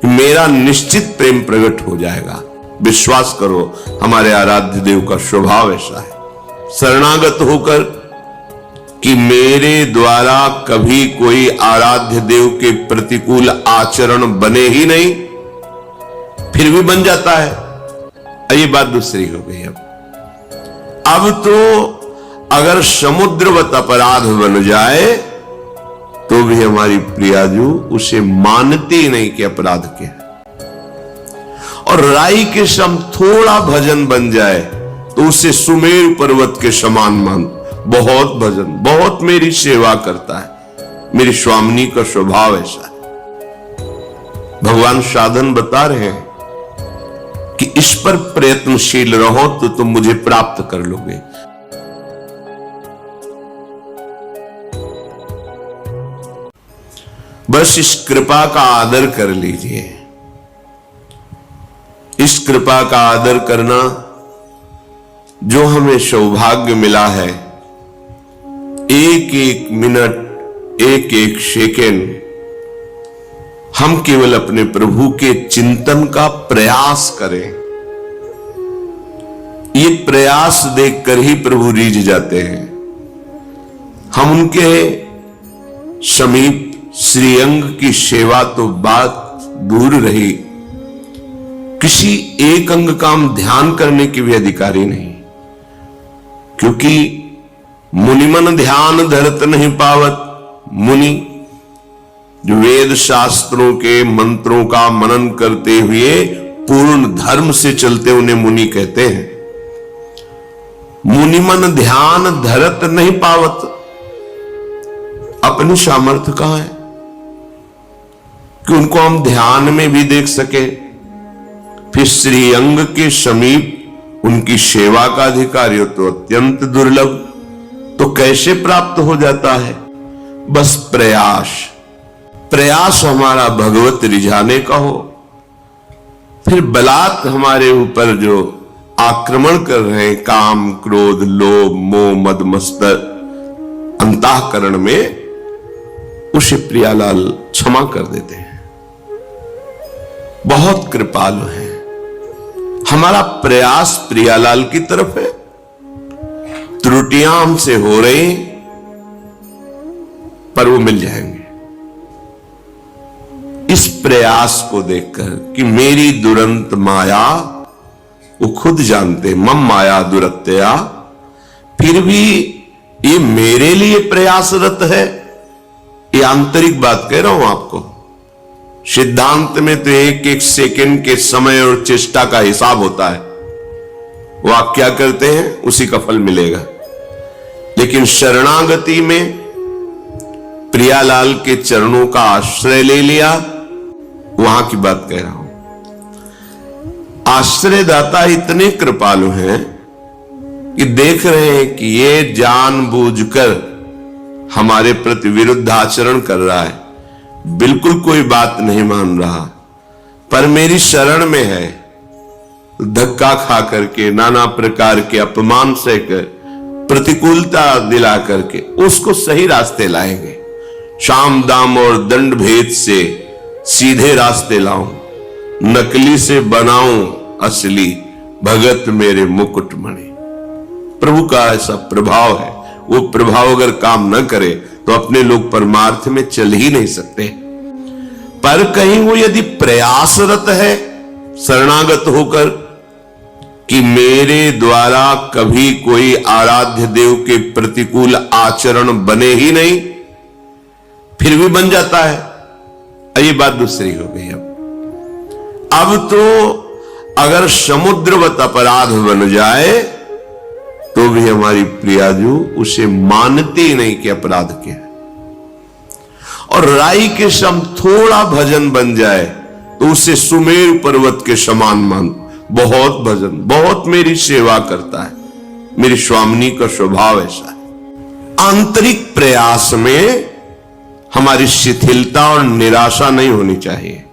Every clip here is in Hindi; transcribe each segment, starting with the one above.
मेरा निश्चित प्रेम प्रकट हो जाएगा। विश्वास करो, हमारे आराध्य देव का स्वभाव ऐसा है, शरणागत होकर कि मेरे द्वारा कभी कोई आराध्य देव के प्रतिकूल आचरण बने ही नहीं, फिर भी बन जाता है। ये बात दूसरी हो गई। अब तो अगर समुद्रवत अपराध बन जाए तो भी हमारी प्रियाजू उसे मानती ही नहीं कि अपराध क्या है। और राई के सम थोड़ा भजन बन जाए तो उसे सुमेर पर्वत के समान मान, बहुत भजन, बहुत मेरी सेवा करता है। मेरी स्वामिनी का स्वभाव ऐसा है। भगवान साधन बता रहे हैं कि इस पर प्रयत्नशील रहो तो तुम मुझे प्राप्त कर लोगे। बस इस कृपा का आदर कर लीजिए। इस कृपा का आदर करना जो हमें सौभाग्य मिला है, एक एक मिनट, एक एक सेकेंड हम केवल अपने प्रभु के चिंतन का प्रयास करें। ये प्रयास देखकर ही प्रभु रीझ जाते हैं। हम उनके समीप श्रीअंग की सेवा तो बात दूर रही, किसी एक अंग का हम ध्यान करने के भी अधिकारी नहीं, क्योंकि मुनिमन ध्यान धरत नहीं पावत। मुनि जो वेद शास्त्रों के मंत्रों का मनन करते हुए पूर्ण धर्म से चलते, उन्हें मुनि कहते हैं। मुनिमन ध्यान धरत नहीं पावत, अपनी सामर्थ्य कहां है कि उनको हम ध्यान में भी देख सके। फिर श्रीअंग के समीप उनकी सेवा का अधिकारी हो तो अत्यंत दुर्लभ, तो कैसे प्राप्त हो जाता है? बस प्रयास हमारा भगवत रिझाने का हो। फिर बलात् हमारे ऊपर जो आक्रमण कर रहे हैं, काम, क्रोध, लोभ, मोह, मद, मत्सर अंतःकरण में, उसे प्रियालाल क्षमा कर देते हैं। बहुत कृपालु है। हमारा प्रयास प्रियालाल की तरफ है। त्रुटियां हमसे हो रही पर वो मिल जाएंगे। इस प्रयास को देखकर कि मेरी दुरंत माया, वो खुद जानते मम माया दुरत्या, फिर भी ये मेरे लिए प्रयासरत है। ये आंतरिक बात कह रहा हूं आपको। सिद्धांत में तो एक एक सेकंड के समय और चेष्टा का हिसाब होता है। वो आप क्या करते हैं उसी का फल मिलेगा। लेकिन शरणागति में प्रियालाल के चरणों का आश्रय ले लिया, वहां की बात कह रहा हूं। आश्रयदाता इतने कृपालु हैं कि देख रहे हैं कि ये जानबूझकर हमारे प्रति विरुद्ध आचरण कर रहा है, बिल्कुल कोई बात नहीं मान रहा, पर मेरी शरण में है। धक्का खा करके, नाना प्रकार के अपमान सहकर, प्रतिकूलता दिला करके उसको सही रास्ते लाएंगे। शाम दाम और दंड भेद से सीधे रास्ते लाऊं, नकली से बनाऊं असली, भगत मेरे मुकुटमणि। प्रभु का ऐसा प्रभाव है। वो प्रभाव अगर काम न करे तो अपने लोग परमार्थ में चल ही नहीं सकते। पर कहीं वो यदि प्रयासरत है शरणागत होकर कि मेरे द्वारा कभी कोई आराध्य देव के प्रतिकूल आचरण बने ही नहीं, फिर भी बन जाता है। ये बात दूसरी हो गई। अब तो अगर समुद्रवत अपराध बन जाए तो भी हमारी प्रियाजू उसे मानती ही नहीं कि अपराध क्या है। और राई के सम थोड़ा भजन बन जाए तो उसे सुमेर पर्वत के समान मान, बहुत भजन, बहुत मेरी सेवा करता है। मेरी स्वामिनी का स्वभाव ऐसा है। आंतरिक प्रयास में हमारी शिथिलता और निराशा नहीं होनी चाहिए।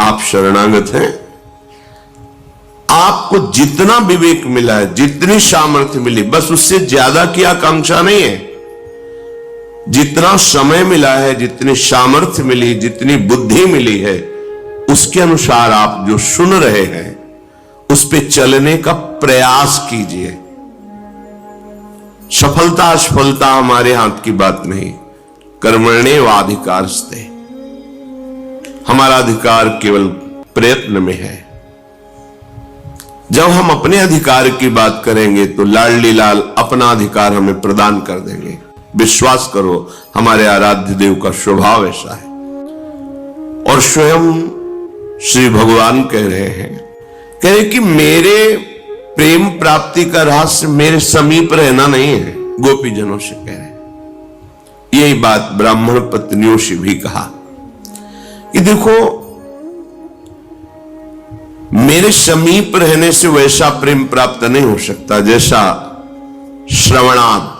आप शरणागत हैं, आपको जितना विवेक मिला है, जितनी सामर्थ्य मिली, बस उससे ज्यादा की आकांक्षा नहीं है। जितना समय मिला है, जितनी सामर्थ्य मिली, जितनी बुद्धि मिली है, उसके अनुसार आप जो सुन रहे हैं उस पे चलने का प्रयास कीजिए। सफलता असफलता हमारे हाथ की बात नहीं, कर्मण्येवाधिकारस्ते, हमारा अधिकार केवल प्रयत्न में है। जब हम अपने अधिकार की बात करेंगे तो लाडली लाल अपना अधिकार हमें प्रदान कर देंगे। विश्वास करो, हमारे आराध्य देव का स्वभाव ऐसा है। और स्वयं श्री भगवान कह रहे कि मेरे प्रेम प्राप्ति का रहस्य मेरे समीप रहना नहीं है। गोपीजनों से कह रहे हैं। यही बात ब्राह्मण पत्नियों से भी कहा कि देखो, मेरे समीप रहने से वैसा प्रेम प्राप्त नहीं हो सकता जैसा श्रवणाद,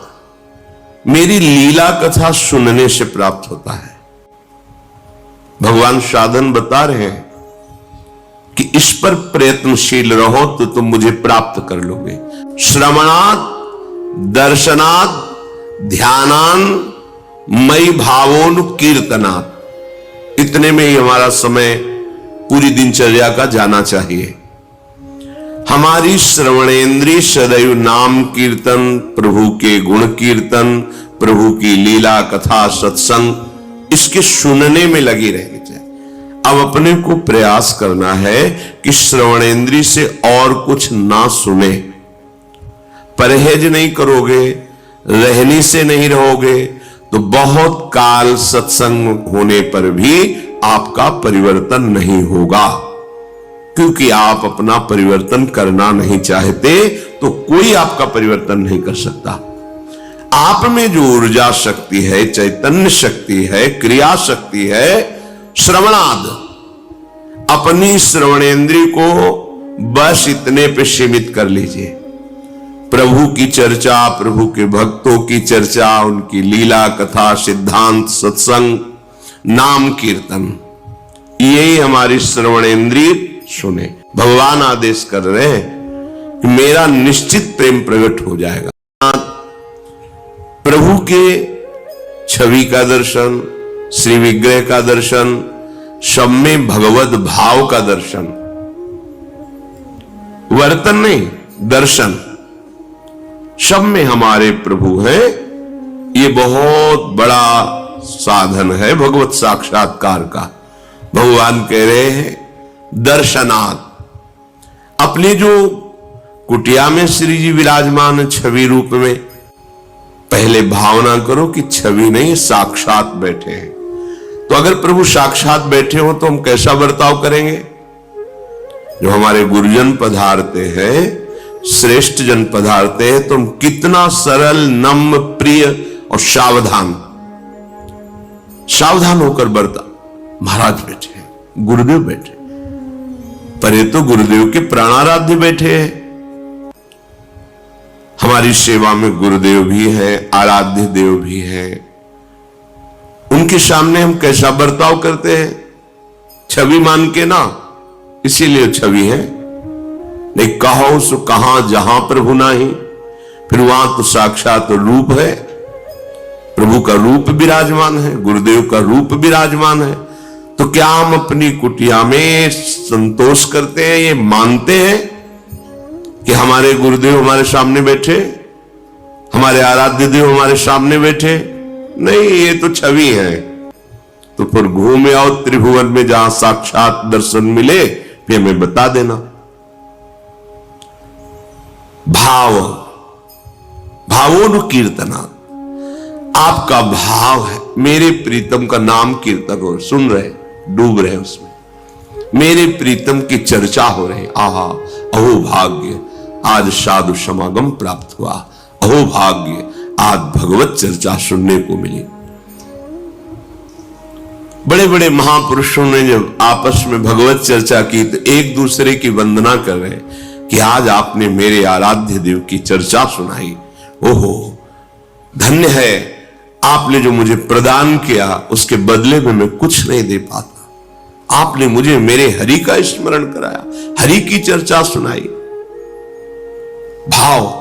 मेरी लीला कथा सुनने से प्राप्त होता है। भगवान साधन बता रहे हैं कि इस पर प्रयत्नशील रहो तो तुम मुझे प्राप्त कर लोगे। श्रवणात्, दर्शनात्, ध्यानान, मई भावोन कीर्तनात्, इतने में ही हमारा समय पूरी दिनचर्या का जाना चाहिए। हमारी श्रवणेन्द्रिय सदैव नाम कीर्तन, प्रभु के गुण कीर्तन, प्रभु की लीला कथा सत्संग, इसके सुनने में लगी रहनी चाहिए। अब अपने को प्रयास करना है कि श्रवणेन्द्रिय से और कुछ ना सुने। परहेज नहीं करोगे, रहनी से नहीं रहोगे तो बहुत काल सत्संग होने पर भी आपका परिवर्तन नहीं होगा, क्योंकि आप अपना परिवर्तन करना नहीं चाहते तो कोई आपका परिवर्तन नहीं कर सकता। आप में जो ऊर्जा शक्ति है, चैतन्य शक्ति है, क्रिया शक्ति है, श्रवणाद, अपनी श्रवणेन्द्रिय को बस इतने पे सीमित कर लीजिए। प्रभु की चर्चा, प्रभु के भक्तों की चर्चा, उनकी लीला कथा, सिद्धांत, सत्संग, नाम कीर्तन, यही हमारी श्रवणेन्द्रिय सुने। भगवान आदेश कर रहे हैं कि मेरा निश्चित प्रेम प्रकट हो जाएगा। प्रभु के छवि का दर्शन, श्री विग्रह का दर्शन, सब में भगवत भाव का दर्शन, वर्तन नहीं, दर्शन, सब में हमारे प्रभु हैं। ये बहुत बड़ा साधन है भगवत साक्षात्कार का। भगवान कह रहे हैं दर्शनात्, अपनी जो कुटिया में श्री जी विराजमान छवि रूप में, पहले भावना करो कि छवि नहीं, साक्षात बैठे हैं। तो अगर प्रभु साक्षात बैठे हो तो हम कैसा बर्ताव करेंगे? जो हमारे गुरुजन पधारते हैं, श्रेष्ठ जन पधारते हैं, तो हम कितना सरल, नम्र, प्रिय और सावधान होकर बरता। महाराज बैठे हैं, गुरुदेव बैठे, पर ये तो गुरुदेव के प्राणाराध्य बैठे हैं। हमारी सेवा में गुरुदेव भी है, आराध्य देव भी है। उनके सामने हम कैसा बर्ताव करते हैं? छवि मान के ना, इसीलिए छवि है। नहीं कहो सो कहां जहां प्रभु नाही, फिर वहां तो साक्षात रूप है। प्रभु का रूप विराजमान है, गुरुदेव का रूप विराजमान है। तो क्या हम अपनी कुटिया में संतोष करते हैं, ये मानते हैं कि हमारे गुरुदेव हमारे सामने बैठे, हमारे आराध्य देव हमारे सामने बैठे? नहीं, ये तो छवि है। तो फिर घूमे आओ त्रिभुवन में, जहां साक्षात दर्शन मिले फिर हमें बता देना। भावोनु कीर्तना, आपका भाव है, मेरे प्रीतम का नाम कीर्तन हो, सुन रहे, डूब रहे उसमें, मेरे प्रीतम की चर्चा हो रही। आहा, अहो भाग्य, आज साधु समागम प्राप्त हुआ। अहो भाग्य, आज भगवत चर्चा सुनने को मिली। बड़े बड़े महापुरुषों ने जब आपस में भगवत चर्चा की तो एक दूसरे की वंदना कर रहे कि आज आपने मेरे आराध्य देव की चर्चा सुनाई। ओहो, धन्य है, आपने जो मुझे प्रदान किया उसके बदले में मैं कुछ नहीं दे पाता। आपने मुझे मेरे हरि का स्मरण कराया, हरि की चर्चा सुनाई। भाव,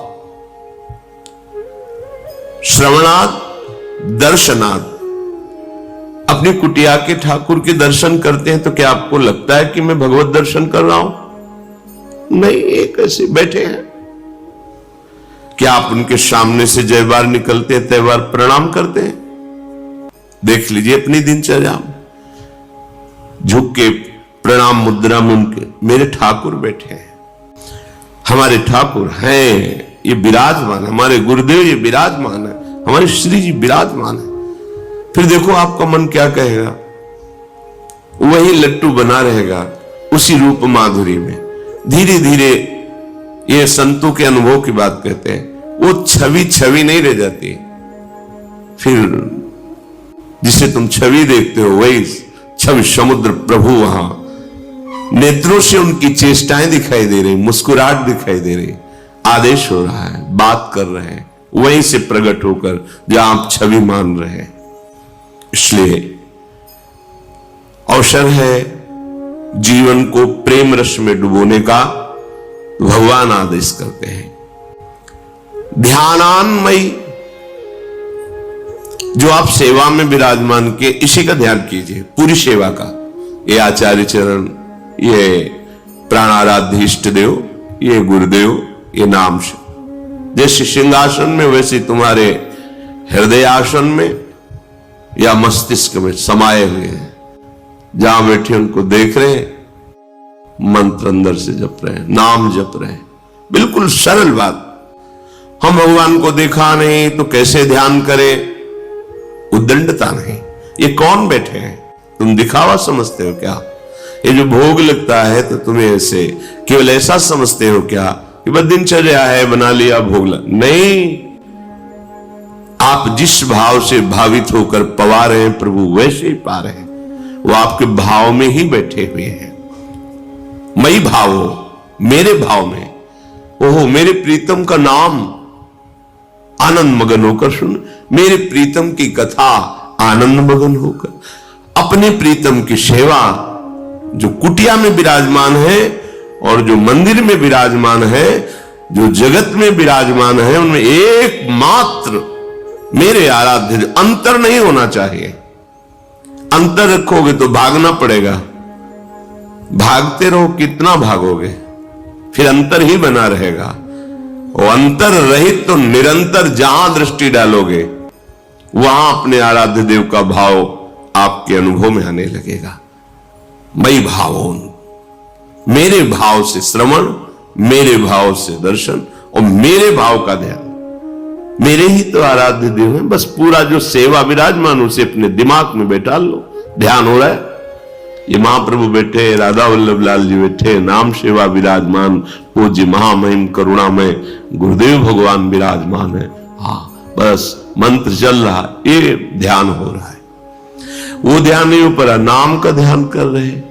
श्रवणात्, दर्शनात्, अपनी कुटिया के ठाकुर के दर्शन करते हैं तो क्या आपको लगता है कि मैं भगवत दर्शन कर रहा हूं? नहीं, एक ऐसे बैठे हैं। क्या आप उनके सामने से जय बार निकलते हैं, तय बार प्रणाम करते हैं? देख लीजिए अपनी दिनचर्या में, झुक के प्रणाम मुद्रा में उनके मेरे ठाकुर बैठे हैं, हमारे ठाकुर हैं, ये विराजमान है, हमारे गुरुदेव ये विराजमान है, हमारे श्री जी विराजमान है। फिर देखो आपका मन क्या कहेगा, वही लट्टू बना रहेगा उसी रूप माधुरी में। धीरे धीरे ये संतों के अनुभव की बात कहते हैं, वो छवि छवि नहीं रह जाती, फिर जिसे तुम छवि देखते हो वही छवि समुद्र प्रभु वहां नेत्रों से उनकी चेष्टाएं दिखाई दे रही, मुस्कुराहट दिखाई दे रही, आदेश हो रहा है, बात कर रहे हैं, वहीं से प्रकट होकर जहां आप छवि मान रहे हैं। इसलिए अवसर है जीवन को प्रेम रस में डुबोने का, भगवान आदेश करते हैं। ध्यानान्मयी, जो आप सेवा में विराजमान के, इसी का ध्यान कीजिए, पूरी सेवा का। ये आचार्य चरण, ये प्राणाराध्य इष्ट देव, ये गुरुदेव, ये नाम से जैसे सिंहासन में वैसे तुम्हारे हृदय आसन में या मस्तिष्क में समाये हुए हैं। जहां बैठे उनको देख रहे हैं, मंत्र अंदर से जप रहे हैं, नाम जप रहे हैं। बिल्कुल सरल बात। हम भगवान को देखा नहीं तो कैसे ध्यान करें? उद्दंडता नहीं। ये कौन बैठे हैं? तुम दिखावा समझते हो क्या? ये जो भोग लगता है तो तुम्हें ऐसे केवल ऐसा समझते हो क्या कि बस दिनचर्या है, बना लिया भोग नहीं। आप जिस भाव से भावित होकर पवा रहे हैं प्रभु, वैसे ही पा रहे हैं। वो आपके भाव में ही बैठे हुए हैं। मई भाव हो, मेरे भाव में। ओहो, मेरे प्रीतम का नाम आनंद मगन होकर सुन, मेरे प्रीतम की कथा आनंद मगन होकर, अपने प्रीतम की सेवा, जो कुटिया में विराजमान है और जो मंदिर में विराजमान है, जो जगत में विराजमान है, उनमें एकमात्र मेरे आराध्य। अंतर नहीं होना चाहिए। अंतर रखोगे तो भागना पड़ेगा, भागते रहो, कितना भागोगे? फिर अंतर ही बना रहेगा। वो अंतर रहित तो निरंतर जहां दृष्टि डालोगे वहां अपने आराध्य देव का भाव आपके अनुभव में आने लगेगा। मई भावों, मेरे भाव से श्रवण, मेरे भाव से दर्शन और मेरे भाव का ध्यान। मेरे ही तो आराध्य देव है। बस पूरा जो सेवा विराजमान उसे अपने दिमाग में बैठा लो। ध्यान हो रहा है, ये महाप्रभु बैठे, राधा वल्लभ लाल जी बैठे, नाम सेवा विराजमान, पूज्य महामहिम करुणामय गुरुदेव भगवान विराजमान है। हाँ, बस मंत्र चल रहा, ये ध्यान हो रहा है। वो ध्यान नहीं, ऊपर नाम का ध्यान कर रहे हैं।